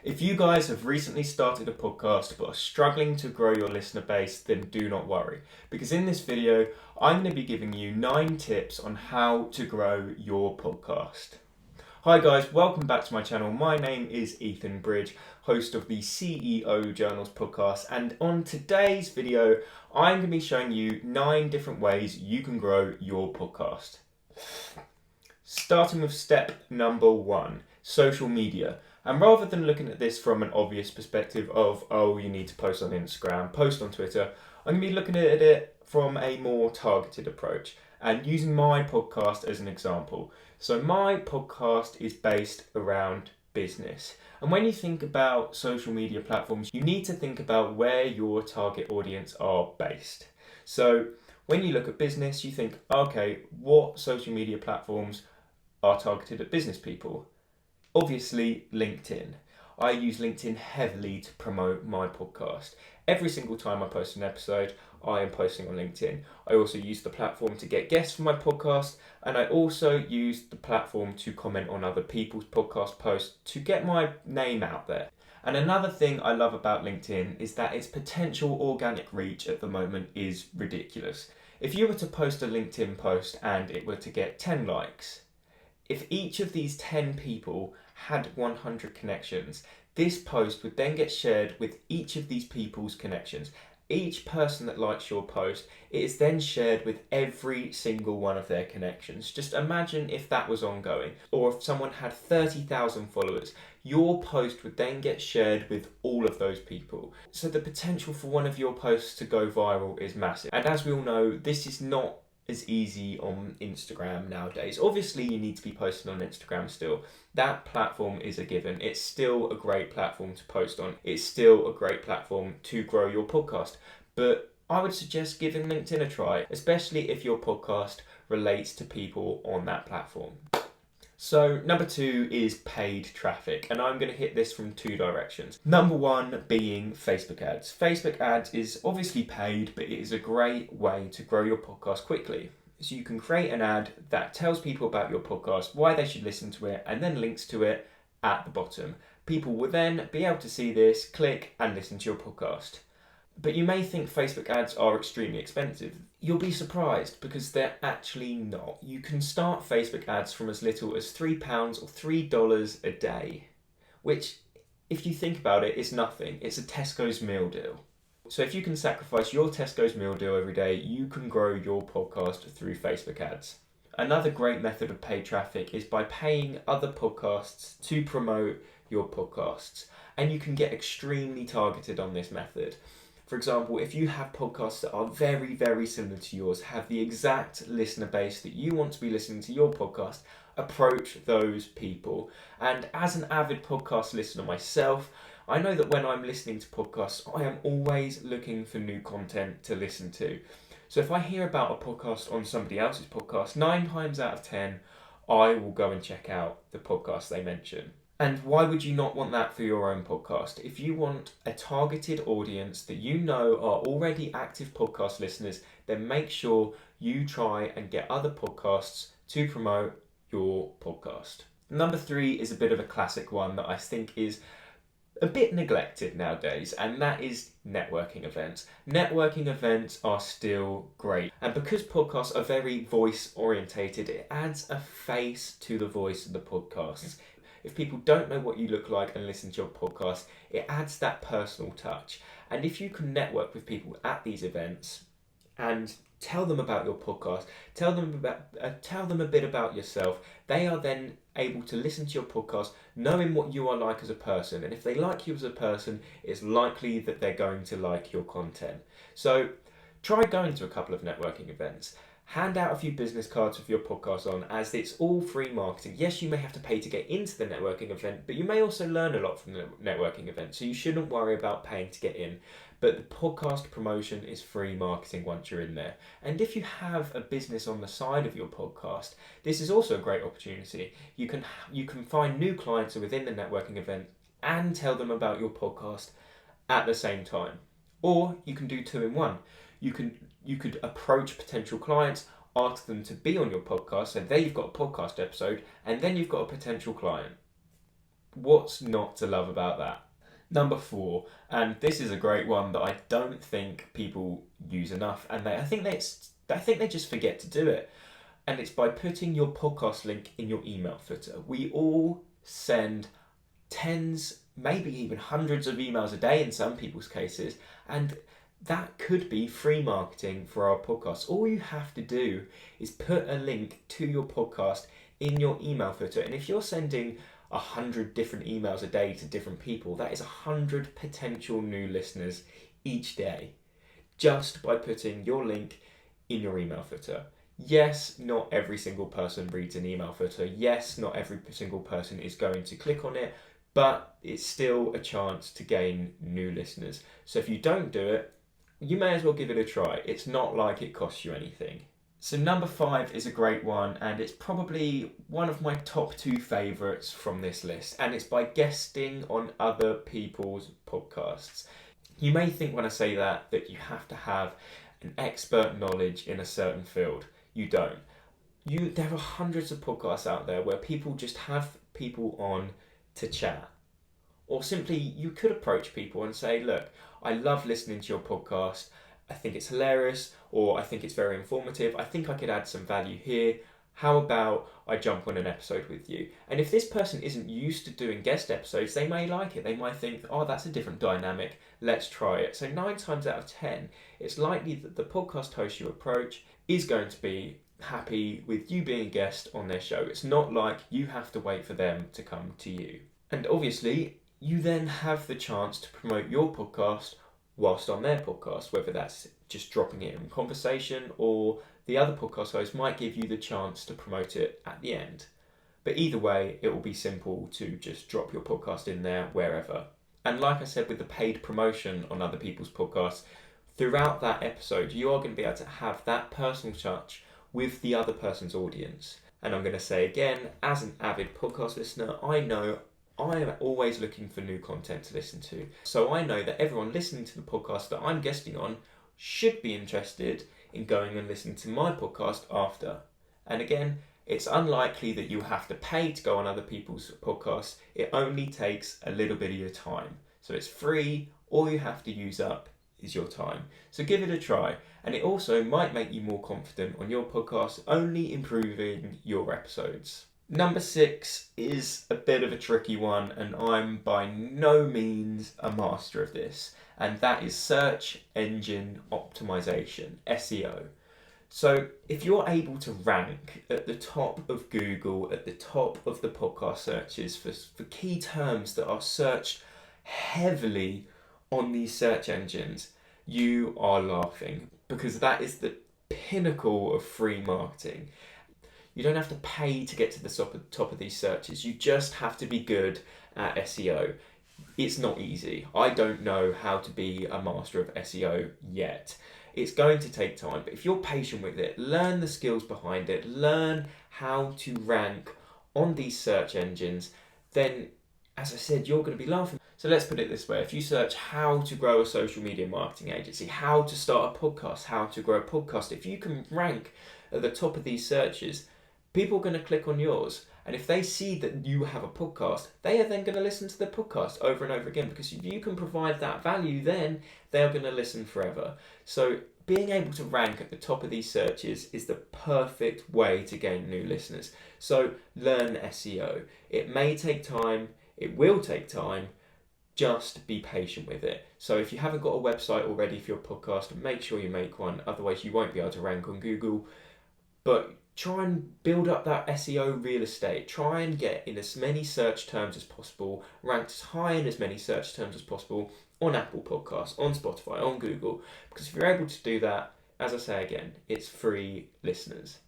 If you guys have recently started a podcast but are struggling to grow your listener base, then do not worry, because in this video, I'm going to be giving you 9 tips on how to grow your podcast. Hi guys, welcome back to my channel. My name is Ethan Bridge, host of the CEO Journals podcast, and on today's video, I'm going to be showing you 9 different ways you can grow your podcast. Starting with step number 1, social media. And rather than looking at this from an obvious perspective of, you need to post on Instagram, post on Twitter, I'm going to be looking at it from a more targeted approach and using my podcast as an example. So my podcast is based around business. And when you think about social media platforms, you need to think about where your target audience are based. So when you look at business, you think, okay, what social media platforms are targeted at business people? Obviously, LinkedIn. I use LinkedIn heavily to promote my podcast. Every single time I post an episode, I am posting on LinkedIn. I also use the platform to get guests for my podcast, and I also use the platform to comment on other people's podcast posts to get my name out there. And another thing I love about LinkedIn is that its potential organic reach at the moment is ridiculous. If you were to post a LinkedIn post and it were to get 10 likes, if each of these 10 people had 100 connections, this post would then get shared with each of these people's connections. Each person that likes your post, it is then shared with every single one of their connections. Just imagine if that was ongoing, or if someone had 30,000 followers, your post would then get shared with all of those people. So the potential for one of your posts to go viral is massive. And as we all know, this is not as easy on Instagram nowadays. Obviously, you need to be posting on Instagram still. That platform is a given. It's still a great platform to post on. It's still a great platform to grow your podcast. But I would suggest giving LinkedIn a try, especially if your podcast relates to people on that platform. So number 2 is paid traffic, and I'm going to hit this from 2 directions. Number 1 being Facebook ads. Facebook ads is obviously paid, but it is a great way to grow your podcast quickly. So you can create an ad that tells people about your podcast, why they should listen to it, and then links to it at the bottom. People will then be able to see this, click, and listen to your podcast. But you may think Facebook ads are extremely expensive. You'll be surprised because they're actually not. You can start Facebook ads from as little as £3 or $3 a day, which, if you think about it, is nothing. It's a Tesco's meal deal. So if you can sacrifice your Tesco's meal deal every day, you can grow your podcast through Facebook ads. Another great method of paid traffic is by paying other podcasts to promote your podcasts. And you can get extremely targeted on this method. For example, if you have podcasts that are very, very similar to yours, have the exact listener base that you want to be listening to your podcast, approach those people. And as an avid podcast listener myself, I know that when I'm listening to podcasts, I am always looking for new content to listen to. So if I hear about a podcast on somebody else's podcast, 9 times out of 10, I will go and check out the podcast they mention. And why would you not want that for your own podcast? If you want a targeted audience that you know are already active podcast listeners, then make sure you try and get other podcasts to promote your podcast. Number 3 is a bit of a classic one that I think is a bit neglected nowadays, and that is networking events. Networking events are still great, and because podcasts are very voice orientated, it adds a face to the voice of the podcast. If people don't know what you look like and listen to your podcast, it adds that personal touch. And if you can network with people at these events and tell them about your podcast, tell them a bit about yourself, they are then able to listen to your podcast knowing what you are like as a person. And if they like you as a person, it's likely that they're going to like your content. So try going to a couple of networking events. Hand out a few business cards with your podcast on, as it's all free marketing. Yes, you may have to pay to get into the networking event, but you may also learn a lot from the networking event, so you shouldn't worry about paying to get in. But the podcast promotion is free marketing once you're in there. And if you have a business on the side of your podcast, this is also a great opportunity. You can find new clients within the networking event and tell them about your podcast at the same time. Or you can do 2 in 1. You could approach potential clients, ask them to be on your podcast, so there you've got a podcast episode, and then you've got a potential client. What's not to love about that? Number 4, and this is a great one that I don't think people use enough, and I think they just forget to do it. And it's by putting your podcast link in your email footer. We all send tens, maybe even hundreds of emails a day in some people's cases, and that could be free marketing for our podcast. All you have to do is put a link to your podcast in your email footer, and if you're sending 100 different emails a day to different people, that is 100 potential new listeners each day, just by putting your link in your email footer. Yes, not every single person reads an email footer. Yes, not every single person is going to click on it, but it's still a chance to gain new listeners. So if you don't do it, you may as well give it a try. It's not like it costs you anything. So number 5 is a great one, and it's probably one of my top 2 favourites from this list, and it's by guesting on other people's podcasts. You may think when I say that you have to have an expert knowledge in a certain field. You don't. There are hundreds of podcasts out there where people just have people on to chat. Or simply, you could approach people and say, look, I love listening to your podcast. I think it's hilarious, or I think it's very informative. I think I could add some value here. How about I jump on an episode with you? And if this person isn't used to doing guest episodes, they may like it. They might think, oh, that's a different dynamic. Let's try it. So 9 times out of 10, it's likely that the podcast host you approach is going to be happy with you being a guest on their show. It's not like you have to wait for them to come to you. And obviously, you then have the chance to promote your podcast whilst on their podcast, whether that's just dropping it in conversation, or the other podcast host might give you the chance to promote it at the end. But either way, it will be simple to just drop your podcast in there wherever. And like I said, with the paid promotion on other people's podcasts, throughout that episode, you are going to be able to have that personal touch with the other person's audience. And I'm going to say again, as an avid podcast listener, I know I am always looking for new content to listen to. So I know that everyone listening to the podcast that I'm guesting on should be interested in going and listening to my podcast after. And again, it's unlikely that you have to pay to go on other people's podcasts. It only takes a little bit of your time. So it's free. All you have to use up is your time. So give it a try. And it also might make you more confident on your podcast, only improving your episodes. Number 6 is a bit of a tricky one, and I'm by no means a master of this, and that is search engine optimization, SEO. So if you're able to rank at the top of Google, at the top of the podcast searches for key terms that are searched heavily on these search engines, you are laughing, because that is the pinnacle of free marketing. You don't have to pay to get to the top of these searches. You just have to be good at SEO. It's not easy. I don't know how to be a master of SEO yet. It's going to take time, but if you're patient with it, learn the skills behind it, learn how to rank on these search engines, then, as I said, you're going to be laughing. So let's put it this way. If you search how to grow a social media marketing agency, how to start a podcast, how to grow a podcast, if you can rank at the top of these searches, people are going to click on yours. And if they see that you have a podcast, they are then going to listen to the podcast over and over again, because if you can provide that value, then they're going to listen forever. So being able to rank at the top of these searches is the perfect way to gain new listeners. So learn SEO. It may take time. It will take time. Just be patient with it. So if you haven't got a website already for your podcast, make sure you make one. Otherwise, you won't be able to rank on Google. But try and build up that SEO real estate. Try and get in as many search terms as possible, ranked as high in as many search terms as possible on Apple Podcasts, on Spotify, on Google. Because if you're able to do that, as I say again, it's free listeners.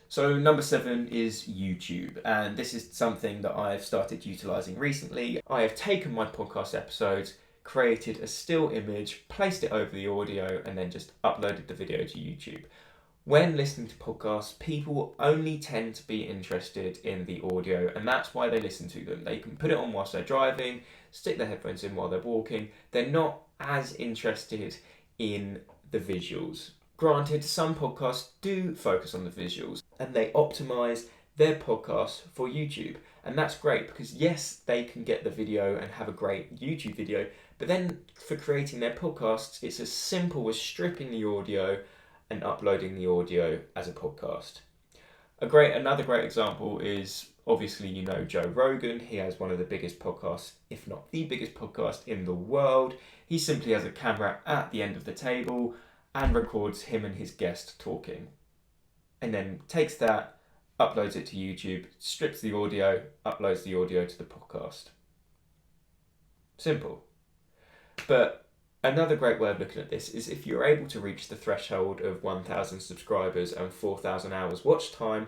So number 7 is YouTube, and this is something that I've started utilising recently. I have taken my podcast episodes, created a still image, placed it over the audio, and then just uploaded the video to YouTube. When listening to podcasts, people only tend to be interested in the audio, and that's why they listen to them. They can put it on whilst they're driving, stick their headphones in while they're walking. They're not as interested in the visuals. Granted, some podcasts do focus on the visuals, and they optimize their podcast for YouTube. And that's great because yes, they can get the video and have a great YouTube video, but then for creating their podcasts, it's as simple as stripping the audio and uploading the audio as a podcast. Another great example is obviously, you know, Joe Rogan. He has one of the biggest podcasts, if not the biggest podcast in the world. He simply has a camera at the end of the table and records him and his guest talking. And then takes that, uploads it to YouTube, strips the audio, uploads the audio to the podcast. Simple. But another great way of looking at this is if you're able to reach the threshold of 1,000 subscribers and 4,000 hours watch time,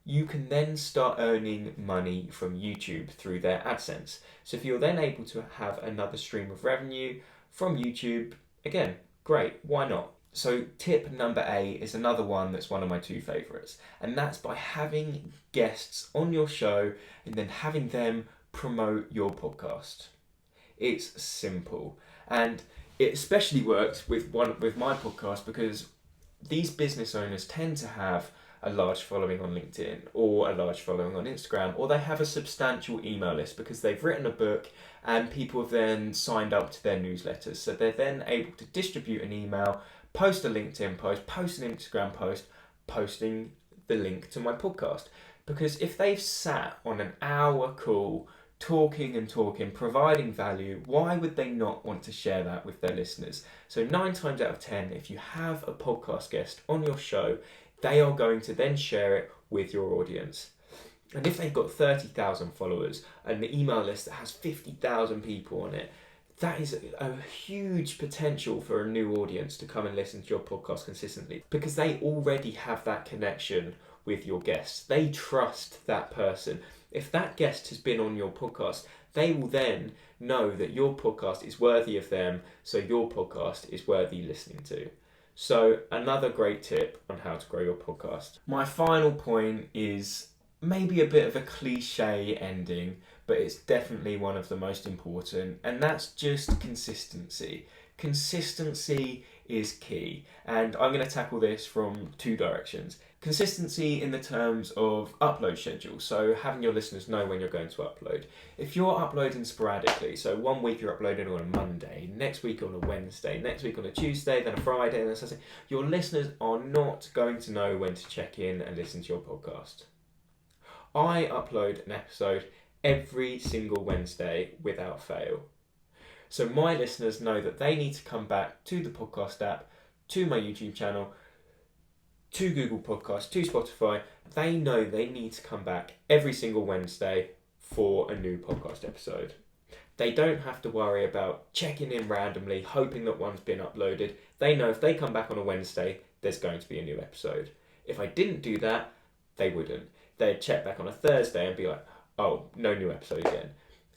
you can then start earning money from YouTube through their AdSense. So if you're then able to have another stream of revenue from YouTube, again, great, why not? So tip number A is another one that's one of my two favourites, and that's by having guests on your show and then having them promote your podcast. It's simple, and it especially works with my podcast because these business owners tend to have a large following on LinkedIn or a large following on Instagram, or they have a substantial email list because they've written a book and people have then signed up to their newsletters. So they're then able to distribute an email, post a LinkedIn post, post an Instagram post, posting the link to my podcast. Because if they've sat on an hour call talking and talking, providing value, why would they not want to share that with their listeners? So 9 times out of 10, if you have a podcast guest on your show, they are going to then share it with your audience. And if they've got 30,000 followers and the email list that has 50,000 people on it, that is a huge potential for a new audience to come and listen to your podcast consistently because they already have that connection with your guests. They trust that person. If that guest has been on your podcast, they will then know that your podcast is worthy of them, so your podcast is worthy listening to. So another great tip on how to grow your podcast. My final point is maybe a bit of a cliche ending, but it's definitely one of the most important, and that's just consistency. Consistency is key, and I'm going to tackle this from two directions. Consistency in the terms of upload schedule, so having your listeners know when you're going to upload. If you're uploading sporadically, so one week you're uploading on a Monday, next week on a Wednesday, next week on a Tuesday, then a Friday, and then Saturday, your listeners are not going to know when to check in and listen to your podcast. I upload an episode every single Wednesday without fail. So my listeners know that they need to come back to the podcast app, to my YouTube channel, to Google Podcasts, to Spotify. They know they need to come back every single Wednesday for a new podcast episode. They don't have to worry about checking in randomly, hoping that one's been uploaded. They know if they come back on a Wednesday, there's going to be a new episode. If I didn't do that, they wouldn't. They'd check back on a Thursday and be like, oh, no new episode again.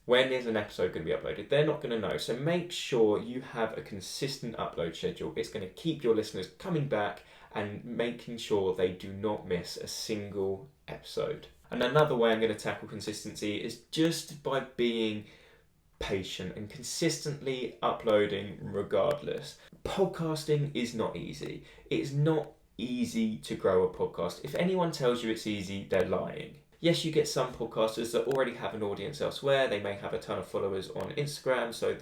When is an episode going to be uploaded? They're not going to know. So make sure you have a consistent upload schedule. It's going to keep your listeners coming back and making sure they do not miss a single episode. And another way I'm going to tackle consistency is just by being patient and consistently uploading regardless. Podcasting is not easy. It's not easy to grow a podcast. If anyone tells you it's easy, they're lying. Yes, you get some podcasters that already have an audience elsewhere. They may have a ton of followers on Instagram, so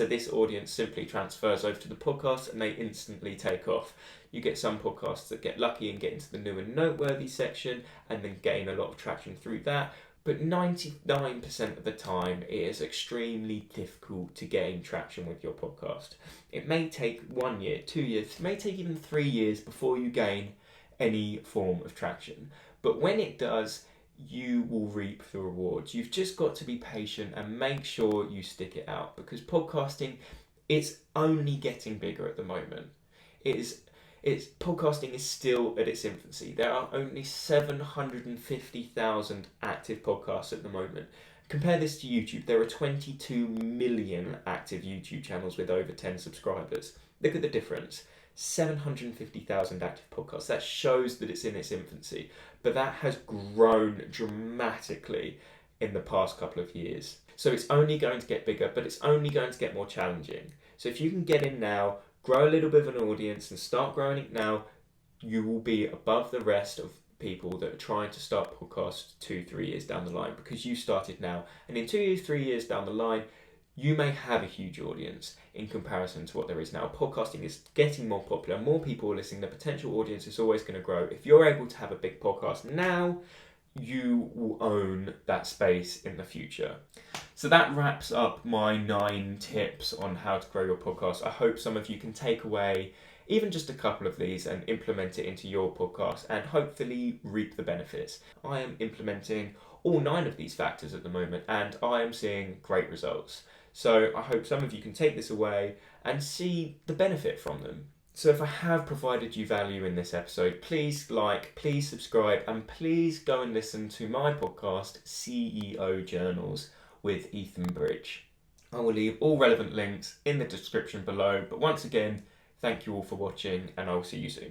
this audience simply transfers over to the podcast and they instantly take off. You get some podcasts that get lucky and get into the new and noteworthy section and then gain a lot of traction through that. But 99% of the time, it is extremely difficult to gain traction with your podcast. It may take 1 year, 2 years, it may take even 3 years before you gain any form of traction. But when it does, you will reap the rewards. You've just got to be patient and make sure you stick it out because podcasting, it's only getting bigger at the moment. Podcasting is still at its infancy. There are only 750,000 active podcasts at the moment. Compare this to YouTube. There are 22 million active YouTube channels with over 10 subscribers. Look at the difference. 750,000 active podcasts. That shows that it's in its infancy, but that has grown dramatically in the past couple of years. So it's only going to get bigger, but it's only going to get more challenging. So if you can get in now, grow a little bit of an audience and start growing it now, you will be above the rest of people that are trying to start podcasts 2-3 years down the line, because you started now, and in 2 years, 3 years down the line, you may have a huge audience in comparison to what there is now. Podcasting is getting more popular, more people are listening, the potential audience is always going to grow. If you're able to have a big podcast now, you will own that space in the future. So that wraps up my 9 tips on how to grow your podcast. I hope some of you can take away even just a couple of these and implement it into your podcast and hopefully reap the benefits. I am implementing all 9 of these factors at the moment and I am seeing great results. So I hope some of you can take this away and see the benefit from them. So if I have provided you value in this episode, please like, please subscribe, and please go and listen to my podcast, CEO Journals with Ethan Bridge. I will leave all relevant links in the description below, but once again, thank you all for watching, and I will see you soon.